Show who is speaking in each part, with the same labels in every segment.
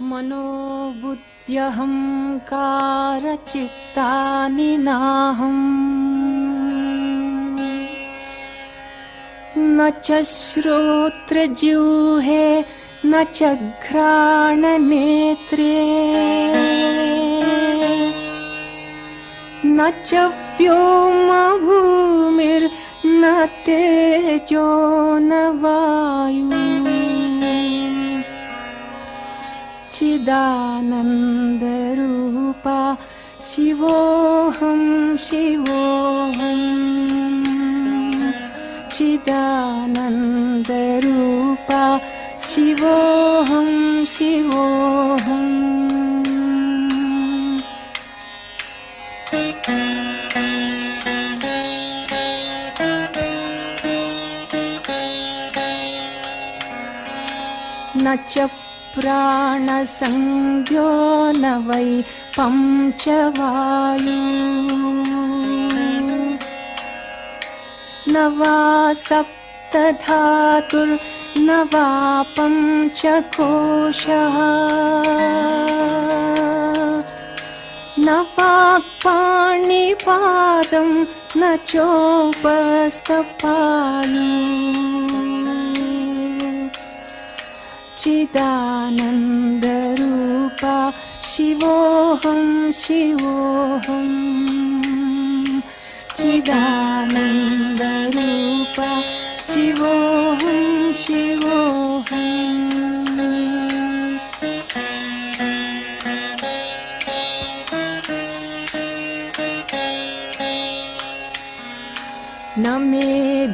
Speaker 1: मनोबुद्ध्यहंकारचित्तानि नाहम् न च श्रोत्रजिह्वे न च घ्राणनेत्रे न च व्योमभूमिर्न तेजो न वायुः चिदानन्दरूपा शिवोऽहं शिवोऽहं चिदानन्दरूपा शिवोऽहं शिवोऽहम् न च प्राणसंज्ञो न वै पंचवायुः न वा सप्तधातुर्न वा पंचकोशः न वाक्पाणिपादं न चोपस्थपाणिः चिदानन्दरूपा शिवोऽहं शिवोऽहं चिदानन्दरूपा शिवोऽहं शिवोऽहम् न मे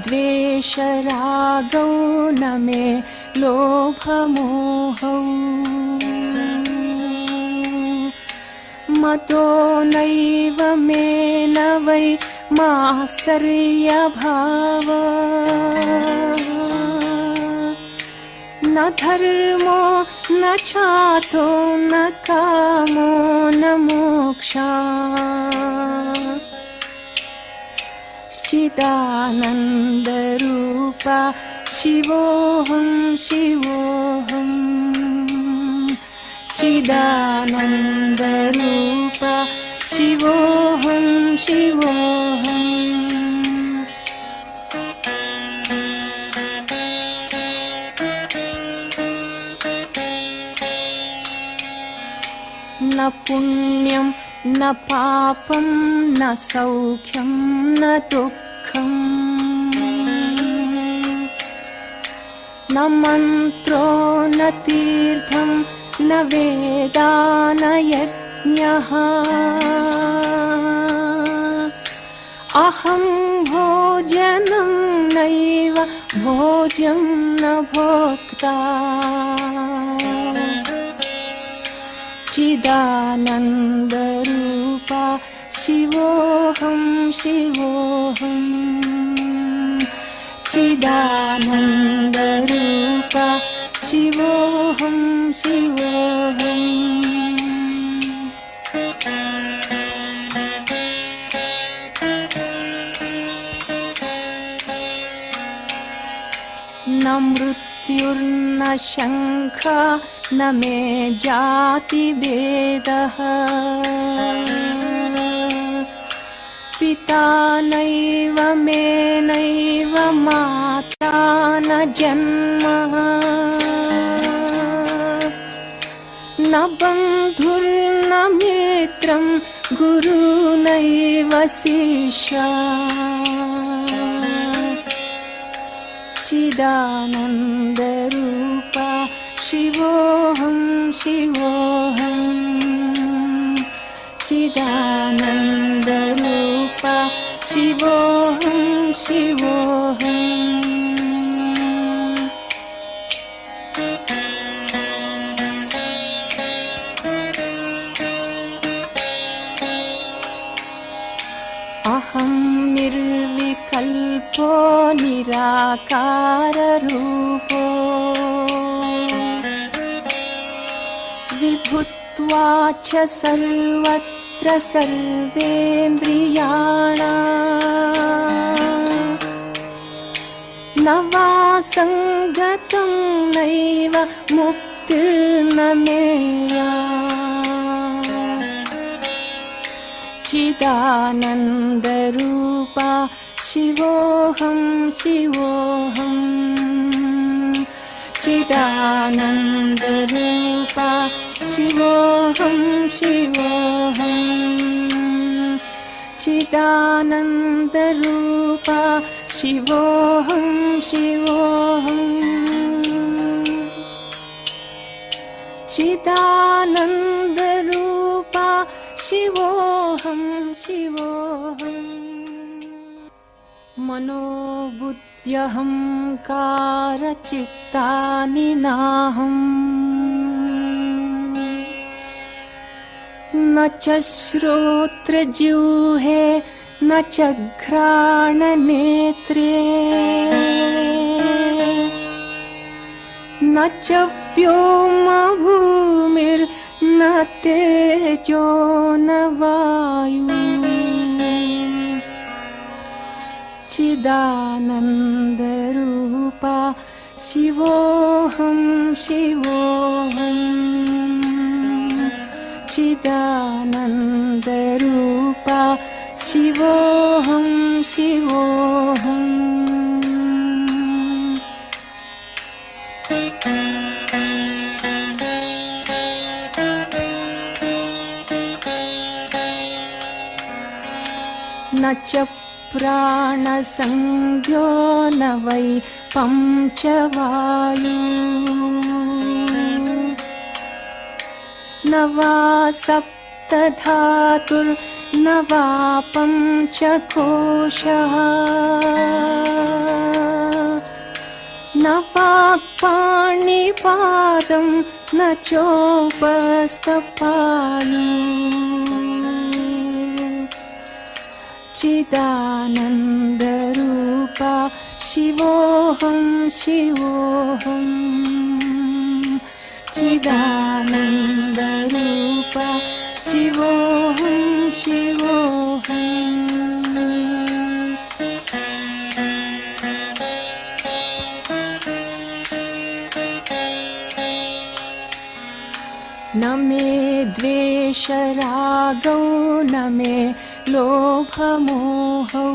Speaker 1: द्वेषरागौ न मे लोभमोहौ मतो नैव मे न वै मात्सर्यभावः न धर्मो न चार्थो न कामो न मोक्षः चिदानन्दरूपा शिवोऽहं शिवोऽहं चिदानन्दरूपा शिवोऽहं शिवोऽहम् न पुण्यं न पापं न सौख्यं न दुःखम् न मन्त्रो न तीर्थं न वेदा न यज्ञः अहं भोजनं नैव भोज्यं न भोक्ता चिदानन्दरूपा शिवोऽहं शिवोऽहं चिदानन्दरूपा शिवोऽहं शिवोऽहम् न मृत्युर्न शङ्खः न मे जातिभेदः पिता नैव मे नैव माता न जन्म न बन्धुर्न मित्रं गुरुर्नैव शिष्यः चिदानन्दरूपा शिवोऽहं शिवोऽहं चिदानन्दरूपा शिवोऽहं शिवोऽहम् अहं निर्विकल्पो निराकाररूपो विभुत्वा च सर्वत्र सर्वेन्द्रियाणाम् न वा सङ्गतं नैव मुक्तिर्न मेरा चिदानंद रूपा शिवोहम शिवोहम चिदानंद रूपा शिवोहम शिवोहम चिदानंद रूपा शिवोहम शिवोहम चिदानंद रूपा शिवोहम शिवोहम मनोबुद्ध्यहंकार चित्तानि नाहम् न च श्रोत्रजिह्वे न च घ्राणनेत्रे न च व्योमभूमिर्न तेजो न वायु चिदानन्दरूपा शिवोऽहं शिवोऽहं चिदानन्दरूपा शिवोऽहं शिवोऽहम् न च प्राणसंज्ञो न वै पंचवायु न वा सप्तधातुर्न वा पंचकोशः न वाक्पाणिपादं न चोपस्थपाणि चिदानन्दरूपा शिवोऽहं शिवोऽहं चिदानन्दरूपा शिवोऽहं शिवोऽहम् न मे द्वेषरागौ न मे लोभमोहौ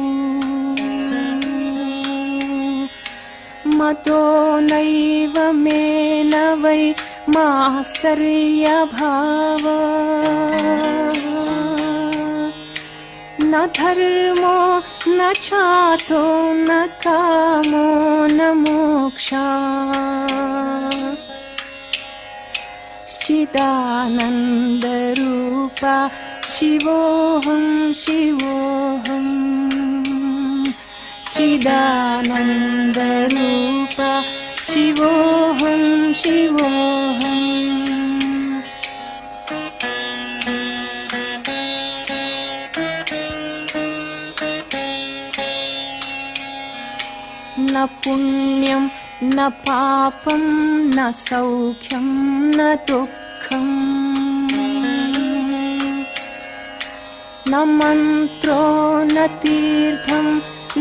Speaker 1: मतो नैव मे न वै मात्सर्यभावः न धर्मो न चार्थो न कामो न मोक्षः चिदानन्दरूपा शिवोऽहं शिवोऽहं चिदानन्दरूपा शिवोऽहं शिवोऽहम् न पुण्यं न पापं न सौख्यं न दुःखम् न मन्त्रो न तीर्थं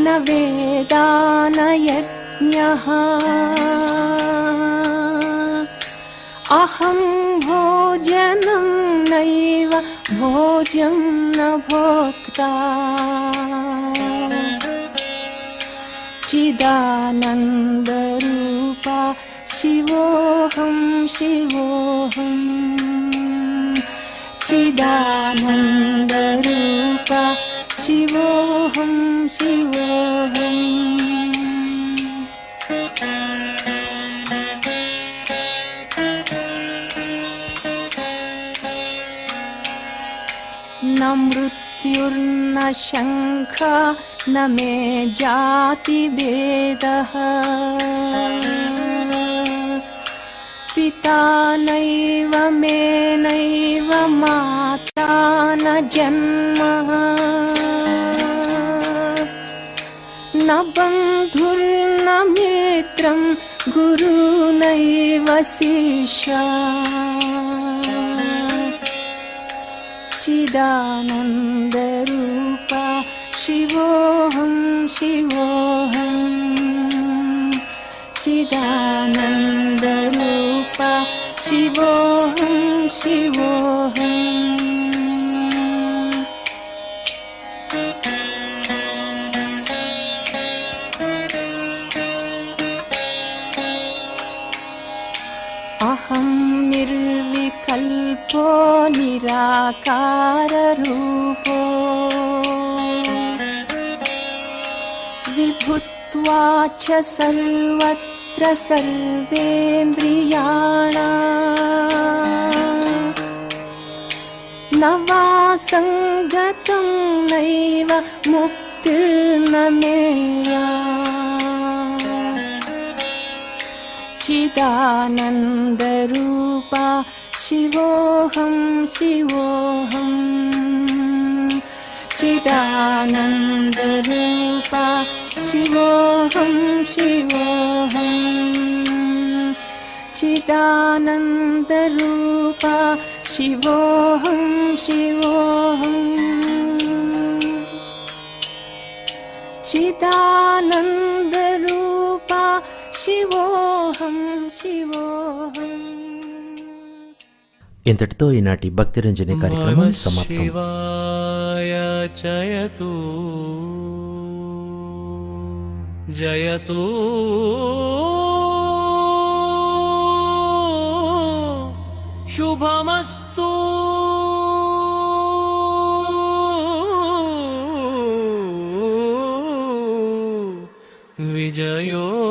Speaker 1: न वेदा न यज्ञः अहं भोजनं नैव भोज्यं न भोक्ता चिदानन्दरूपा शिवोऽहं शिवोऽहं चिदानन्दरूपा शिवोऽहं शिवोऽहम् न मृत्युर्न शङ्का न मे जातिभेदः पिता नैव मे नैव माता न जन्म न बन्धुर्न मित्रं गुरुनैव शिष्यः चिदानन्दरूपा शिवोऽहं शिवोऽहं चिदानन्दरूपा शिवो शिवोऽहं शिवोऽहम् अहं निर्विकल्पो निराकाररूपो विभुत्वाच सर्वत्र सर्वेन्द्रियाणाम् न वा सङ्गतं नैव मुक्तिर्न मेया चिदानन्दरूपा शिवोऽहं शिवोऽहं चिदानन्दरूपा शिवोऽहं शिवोऽहं चिदानन्दरूपा शिवोऽहं शिवोऽहं चिदानन्दरूपा शिवोऽहं शिवोऽहं.
Speaker 2: ఇంతటితో ఈనాటి భక్తిరంజని కార్యక్రమం సమాప్తం.
Speaker 3: శివాయ జయతు జయతు శుభమస్తు విజయోస్తు.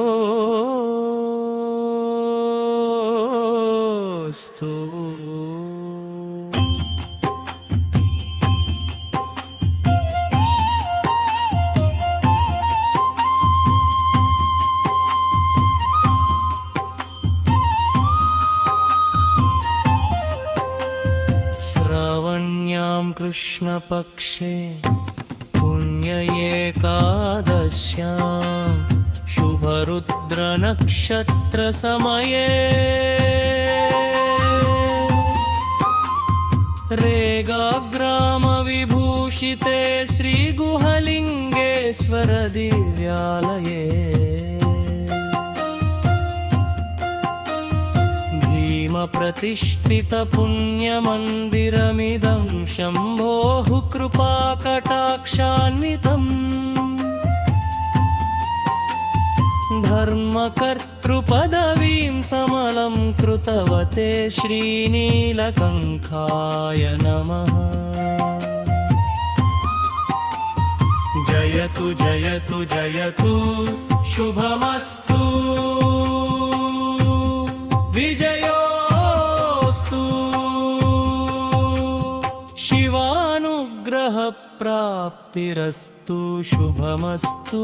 Speaker 3: श्रावण्यां कृष्णपक्षे पुण्य एकादश्यां शुभरुद्रनक्षत्रसमये रेगाग्रामविभूषिते श्रीगुहलिङ्गेश्वर दिव्यालये प्रतिष्ठितपुण्यमन्दिरमिदं शम्भोः कृपाकटाक्षान्वितम् धर्मकर्तृपदवीं समलं कृतवते श्रीनीलकण्ठाय नमः. जयतु जयतु जयतु शुभमस्तु विजयोस्तु. शिवानुग्रह प्राप्तिरस्तु शुभमस्तु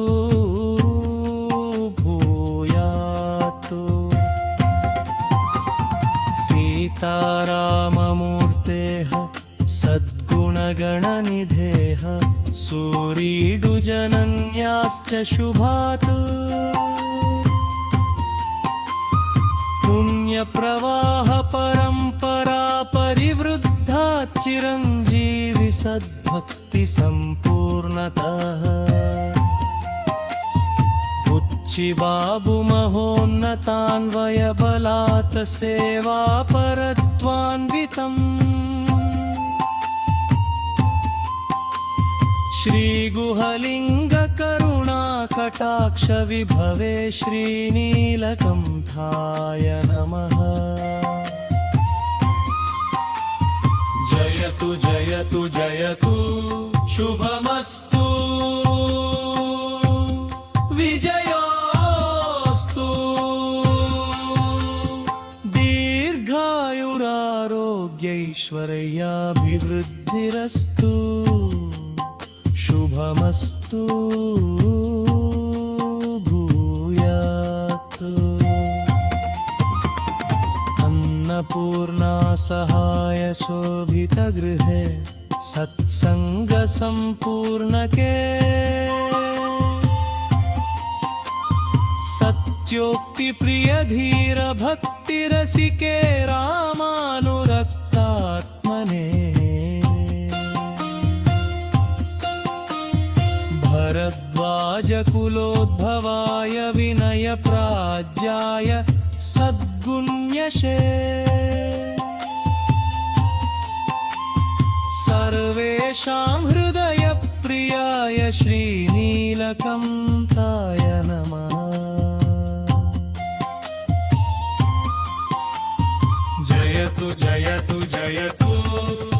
Speaker 3: भूयातु. सीताराममूर्तेः सद्गुणगणनिधेः सूरीडुजनन्याश्च शुभात् पुण्यप्रवाह परम्परा परिवृद्धा चिरञ्जीवि सद्भक्ति सम्पूर्णतः. उच्चिबाबु महोन्नतान्वयबलात् सेवापरत्वान्वितम् श्रीगुहलिङ्गकरुणाकटाक्षविभवे श्रीनीलकण्ठाय नमः. जयतु जयतु जयतु शुभमस्तु विजयोस्तु. दीर्घायुरारोग्यैश्वर्याभिवृद्धिरस्तु शुभमस्तु भूयात्. अन्नपूर्णा सहाय शोभितगृहे सत्सङ्गसम्पूर्णके सत्योक्तिप्रियधीरभक्तिरसिके रामानुरक्तात्मने भरद्वाजकुलोद्भवाय विनयप्राज्याय सद्गुण्यशे सर्वेषां हृदयप्रियाय श्रीनीलकण्ठाय नमः। जयतु जयतु जयतु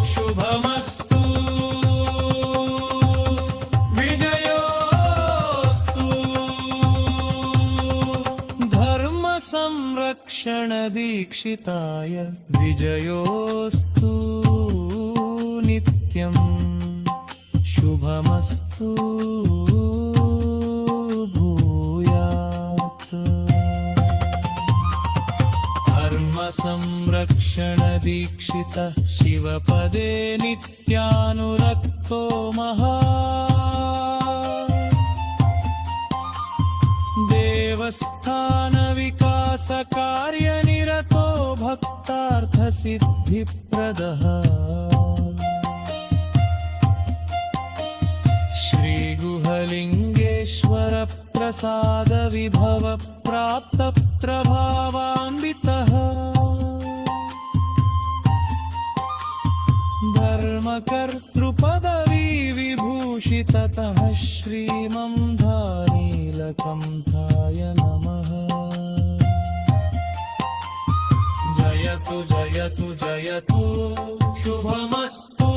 Speaker 3: शुभमस्तु, विजयोस्तु, धर्मसंरक्षणदीक्षिताय विजयोस्तु नित्यं, शुभमस्तु भूयात्। धर्मसंरक्षणदीक्षितः शिवपदे नित्यानुरक्तो देवस्थानविकासकार्यनिरतो भक्तार्थसिद्धिप्रदः, श्रीगुहलिङ्गेश्वरप्रसादविभवप्राप्तप्रभावान्वितः, धर्मकर्तृपदवी विभूषिततः श्रीमन्धानीलकण्ठाय नमः। जयतु जयतु जयतु शुभमस्तु,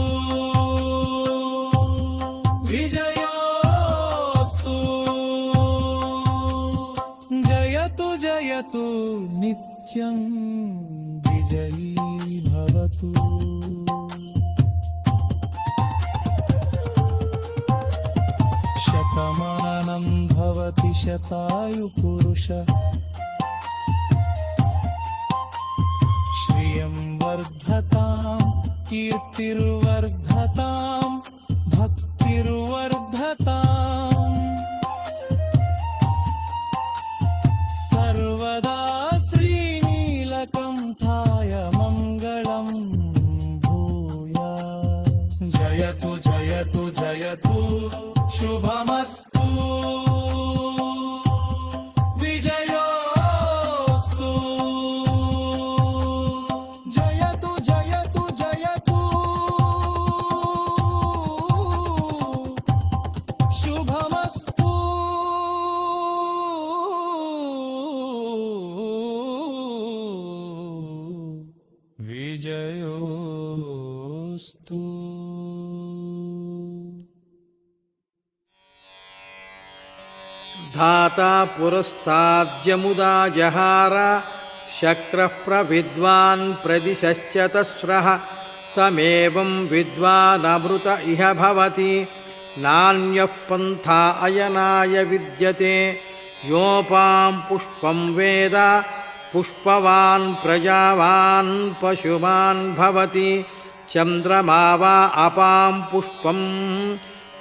Speaker 3: विजयोस्तु, जयतु जयतु नित्यं, विजयी भवतु। शतमानं भवति शतायुपुरुषः, श्रियं वर्धतां कीर्तिर्वर्धतां भक्तिर्वर्धताम्, सर्वदा श्रीनीलकण्ठाय मङ्गलं भूयात्। जयतु जयतु जयतु शुभमस्तु, विजयोस्तु, जयतु जयतु जयतु शुभमस्तु। विजयोस्तु।
Speaker 4: धाता पुरस्ताद्यमुदा जहार, शक्रः प्रविद्वान् प्रदिशश्च तस्रः, तमेवं विद्वानमृत इह भवति, नान्यः पन्था अयनाय विद्यते। योपां पुष्पं वेद पुष्पवान् प्रजावान् पशुमान् भवति, चन्द्रमा वा अपां पुष्पं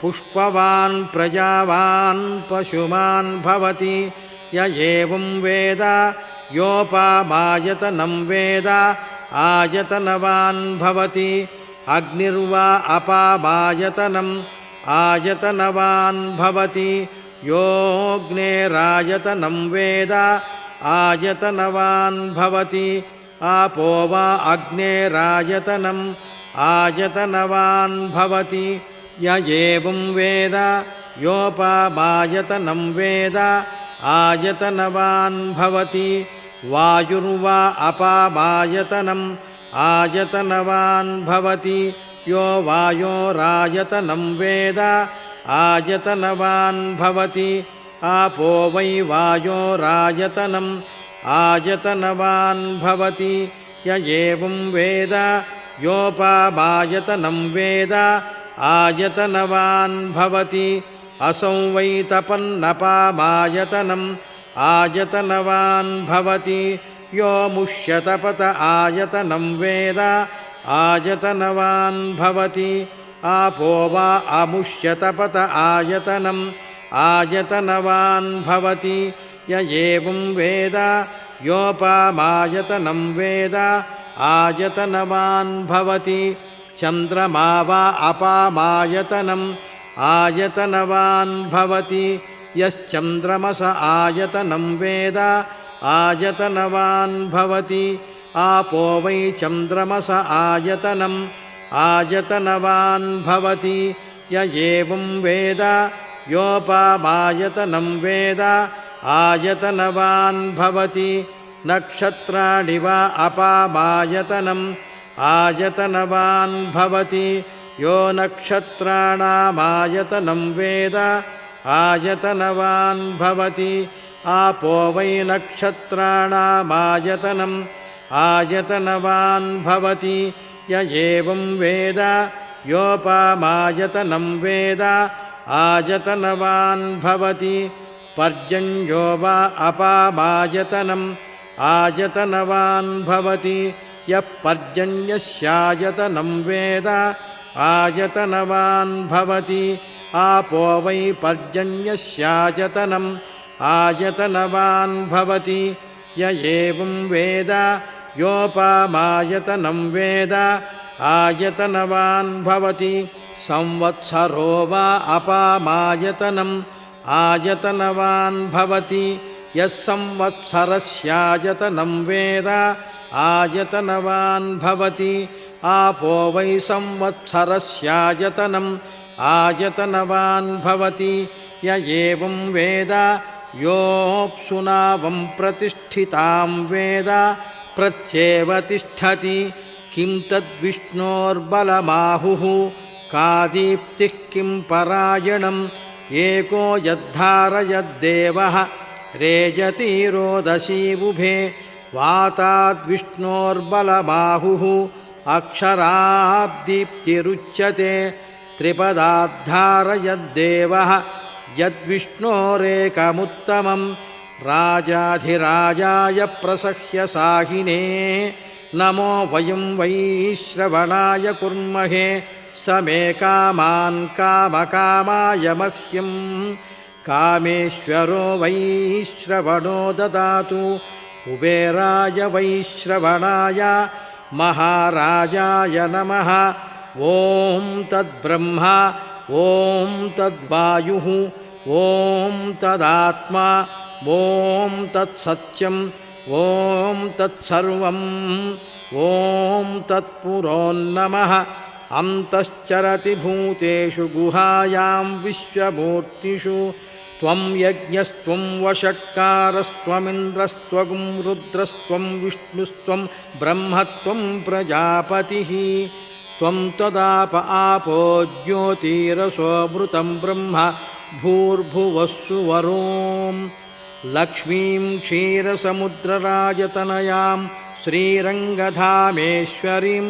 Speaker 4: पुष्पवान् प्रजावान् पशुमान् भवति। य एवं वेद योपामायतनं वेद आयतनवान् भवति। अग्निर्वा अपामायतनम् आयतनवान् भवति। योऽग्नेरायतनं वेद आयतनवान् भवति। आपो वा अग्नेरायतनम् आयतनवान् भवति। य एवं वेद योपामायतनं वेद आयतनवान् भवति। वायुर्वा अपामायतनम् आयतनवान् भवति। यो वायोरायतनं वेद आयतनवान् भवति। आपो वै वायोरायतनम् आयतनवान् भवति। य एवं वेद योपामायतनं वेद आयतनवान् भवति। असौ वै तपन्नपामायतनम् आयतनवान् भवति। यो मुष्यतपत आयतनं वेद आयतनवान् भवति। आपो वा अमुष्यतपत आयतनम् आयतनवान् भवति। य एवं वेद योपामायतनं वेद आयतनवान् भवति। चन्द्रमा वा अपामायतनम् आयतनवान् भवति। यश्चन्द्रमस आयतनं वेद आयतनवान् भवति। आपो वै चन्द्रमस आयतनम् आयतनवान् भवति य एवं वेद योपमायतनं वेद आयतनवान् भवति नक्षत्राणि वा अपामायतनम् आयतनवान् भवति यो नक्षत्राणामायतनं वेद आयतनवान् भवति आपो वै नक्षत्राणामायतनम् आयतनवान् भवति य एवं वेद योपमायतनं वेद आयतनवान् भवति पर्जन्यो वा अपामायतनम् आयतनवान् भवति यः पर्जन्यस्यायतनं वेद आयतनवान् भवति आपो वै पर्जन्यस्यायतनम् आयतनवान् भवति य एवं वेद योपमायतनं वेद आयतनवान् भवति संवत्सरो वा अपामायतनम् आयतनवान् भवति यः संवत्सरस्यायतनं वेद आयतनवान् भवति आपो वै संवत्सरस्यायतनम् आयतनवान् भवति य एवं वेद योऽप्सुनावं प्रतिष्ठितां वेद प्रत्येव तिष्ठति किं तद्विष्णोर्बलमाहुः का दीप्तिः किं परायणम् एको यद्धारयद्देवः रेजति रोदसीबुभे वाताद्विष्णोर्बलबाहुः अक्षराब्दीप्तिरुच्यते त्रिपदाद्धारयद्देवः यद्विष्णोरेकमुत्तमं राजाधिराजाय प्रसह्य साहिने नमो वयं वैश्रवणाय कुर्महे स मे कामान् कामकामाय मह्यं कामेश्वरो वैश्रवणो ददातु कुबेराय वैश्रवणाय महाराजाय नमः ॐ तद्ब्रह्मा ॐ तद्वायुः ॐ तदात्मा ॐ तत्सत्यम् ॐ तत्सर्वम् ॐ तत्पुरोन्नमः अन्तश्चरति भूतेषु गुहायां विश्वमूर्तिषु त्वं यज्ञस्त्वं वषट्कारस्त्वमिन्द्रस्त्वं रुद्रस्त्वं विष्णुस्त्वं ब्रह्मत्वं प्रजापतिः त्वं तदाप आपो ज्योतिरसोऽमृतं ब्रह्म भूर्भुवस्सुवरों लक्ष्मीं क्षीरसमुद्रराजतनयां श्रीरङ्गधामेश्वरीं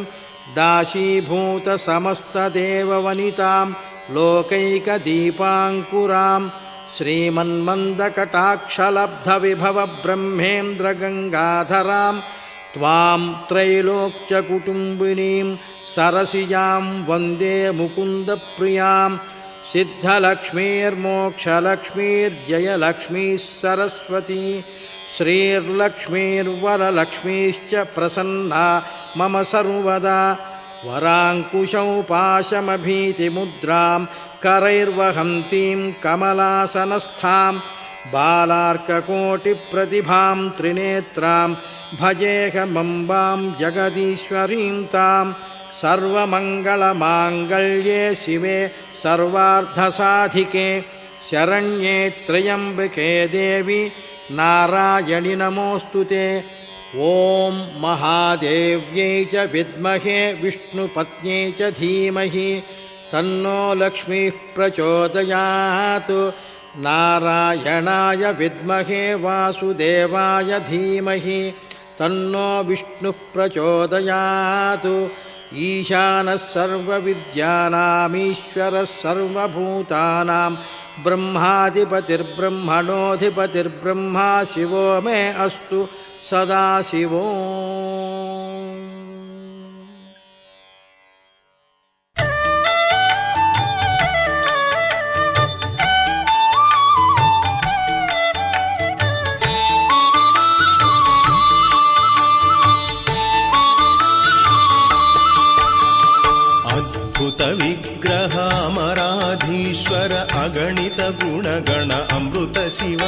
Speaker 4: दाशीभूतसमस्तदेववनितां लोकैकदीपाङ्कुरां श्रीमन्मन्दकटाक्षलब्धविभवब्रह्मेन्द्रगङ्गाधरां त्वां त्रैलोक्यकुटुम्बिनीं सरसिजां वन्दे मुकुन्दप्रियां सिद्धलक्ष्मीर्मोक्षलक्ष्मीर्जयलक्ष्मीः सरस्वती श्रीर्लक्ष्मीर्वरलक्ष्मीश्च प्रसन्ना मम सर्वदा वराङ्कुशौ पाशमभीतिमुद्रां करैर्वहन्तीं कमलासनस्थां बालार्ककोटिप्रतिभां त्रिनेत्रां भजेऽहमम्बां जगदीश्वरीं तां सर्वमङ्गलमाङ्गल्ये शिवे सर्वार्थसाधिके शरण्ये त्र्यम्बके देवी नारायणि नमोऽस्तु ते ॐ महादेव्यै च विद्महे विष्णुपत्न्यै च धीमहि तन्नो लक्ष्मीः प्रचोदयात् नारायणाय विद्महे वासुदेवाय धीमहि तन्नो विष्णुः प्रचोदयात् ईशानः सर्वविद्यानामीश्वरः सर्वभूतानां ब्रह्माधिपतिर्ब्रह्मणोऽधिपतिर्ब्रह्मा शिवो मे अस्तु सदाशिवो
Speaker 5: विग्रहामराधीश्वर अगणित गुणगण अमृत शिव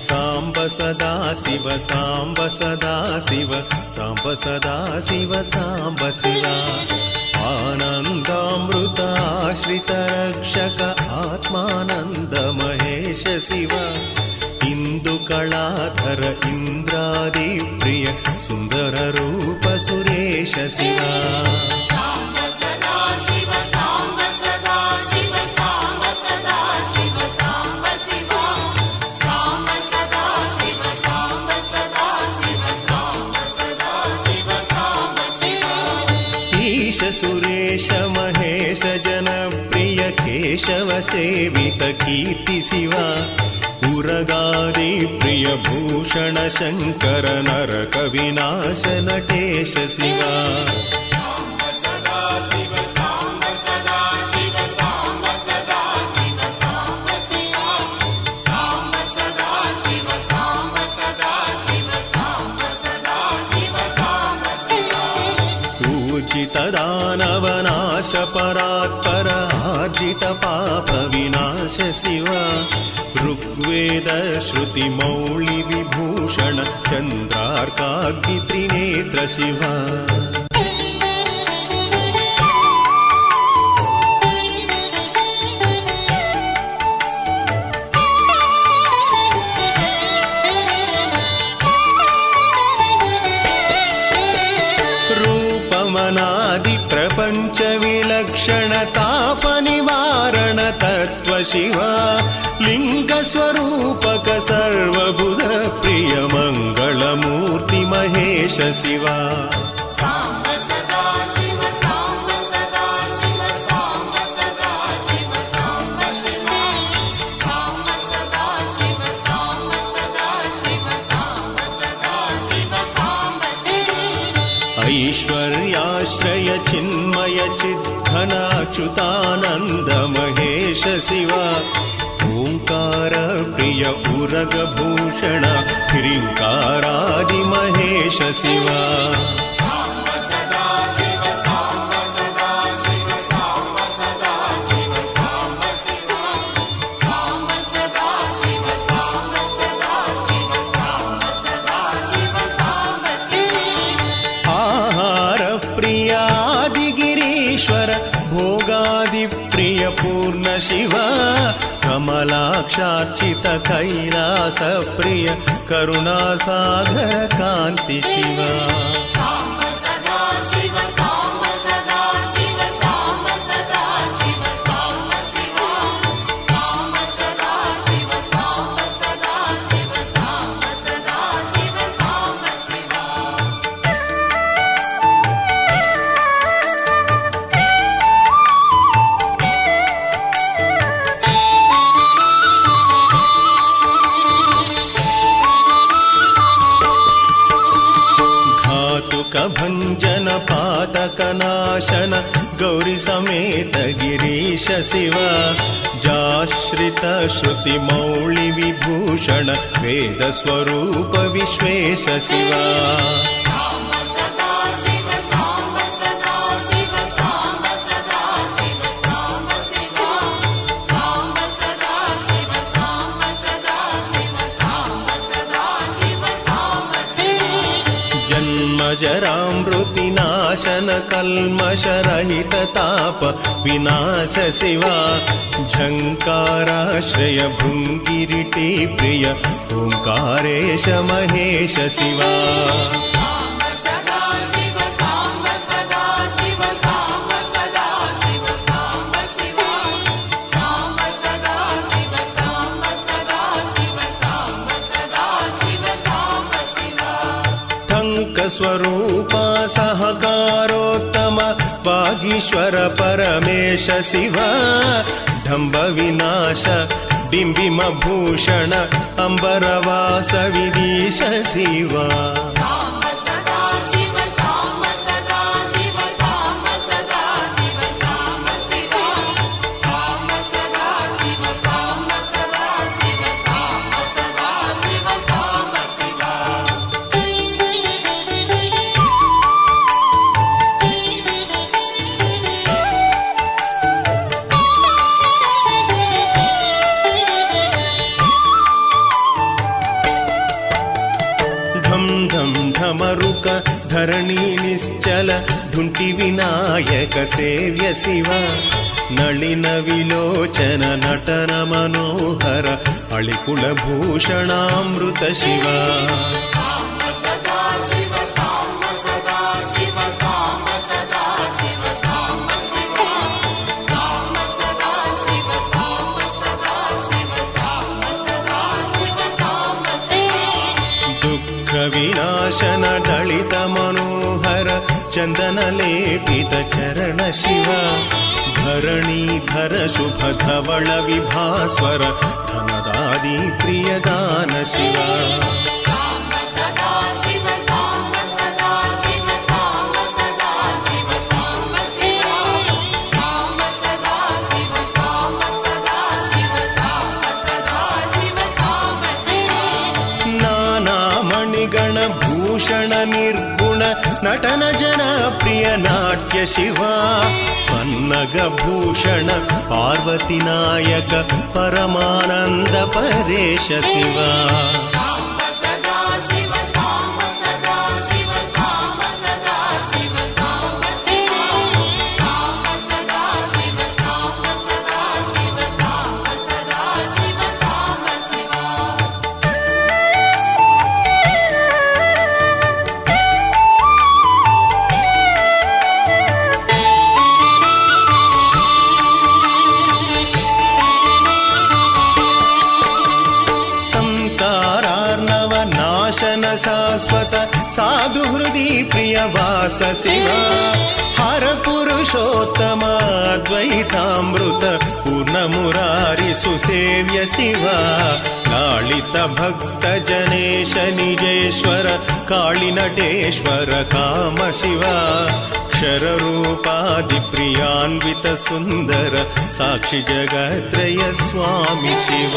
Speaker 5: सांब सदा शिव सांब सदा शिव सांब सदा शिव सांब शिव आश्रितरक्षक आत्मानन्द महेश शिव इन्दुकलाधर इन्द्रादिप्रिय सुन्दर रूप सुरेश शिव सुरेश महेश जनप्रिय केशव सेवित कीर्ति शिवा उरगादि प्रिय भूषण शंकर नरक विनाश नटेश शिवा दानवनाश परात्पर आर्जित पाप विनाश शिवा ऋग्वेद श्रुति मौलि विभूषण चंद्रार्काग्नि त्रिनेत्र शिवा प्रपंच विलक्षण ताप निवारण तत्व शिवा लिंग स्वरूपक सर्वबुध प्रिय मंगल मूर्ति महेश शिवा ऐश्वर्याश्रय चिन्मय चिद्घन अच्युतानन्द महेश शिवा ओंकार प्रिय उरग भूषण ह्रींकारादि महेश शिवा भोगादि प्रिय पूर्ण शिवा कमलाक्षार्चित कैलास प्रिय करुणासागर कांति शिवा भंजन पातक नाशन गौरी समेत गिरीश शिवा जाश्रित श्रुति मौलि विभूषण वेद स्वरूप विश्वेश शिवा जरामृति नाशन कल्मष रहित ताप विनाश शिवा झंकाराश्रय भृंगिरिटी प्रिय ओंकारेश महेश शिवा स्वरूपा सहकारोत्तम वागीश्वर परमेश शिवा ढंब विनाश बिंबिम भूषण अंबरवास विदीश शिवा ढमरुक धरणी निश्चल ढुंटी विनायक सेव्य शिवा ನಳಿನ ವಿಲೋಚನ ನಟನ ಮನೋಹರ ಅಳಿಕುಳಭೂಷಣಾಮೃತ ಶಿವ ದುಃಖ ವಿನಾಶನ ದಳಿತ ಮನೋಹರ ಚಂದನ ಲೇಪಿತ ಚರಣ ಶಿವ ಧರಣೀಧರ ಶುಭ ಧವಳ ವಿಭಾಸ್ವರ ಧನದಾದಿ ಪ್ರಿಯದಾನ ಶಿವ ನಾನಾಮಣಿಗಣ ಭೂಷಣ ನಿರ್ಗುಣ ನಟನ ಜನಪ್ರಿಯ ನಾಟ್ಯ ಶಿವ ಪನ್ನಗ ಭೂಷಣ ಪಾರ್ವತಿ ನಾಯಕ ಪರಮಾನಂದ ಪರೇಶ ಶಿವ ಸಂಸಾರಾರ್ಣವ ನಾಶನ ಶಾಶ್ವತ ಸಾಧು ಹೃದಿ ಪ್ರಿಯ ವಾಸ ಶಿವ ಹರ ಪುರುಷೋತ್ತಮ ದ್ವೈತಾಮೃತ ಪೂರ್ಣ ಮುರಾರಿ ಸುಸೇವ್ಯ ಶಿವ ಲಾಳಿತ ಭಕ್ತ ಜನೇಶ ನಿಜೇಶ್ವರ ಕಾಳಿ ನಟೇಶ್ವರ ಕಾಮ ಶಿವ ಕ್ಷರರೂಪಾದಿ ಪ್ರಿಯಾನ್ವಿತ ಸುಂದರ ಸಾಕ್ಷಿ ಜಗತ್ರಯ ಸ್ವಾಮಿ ಶಿವ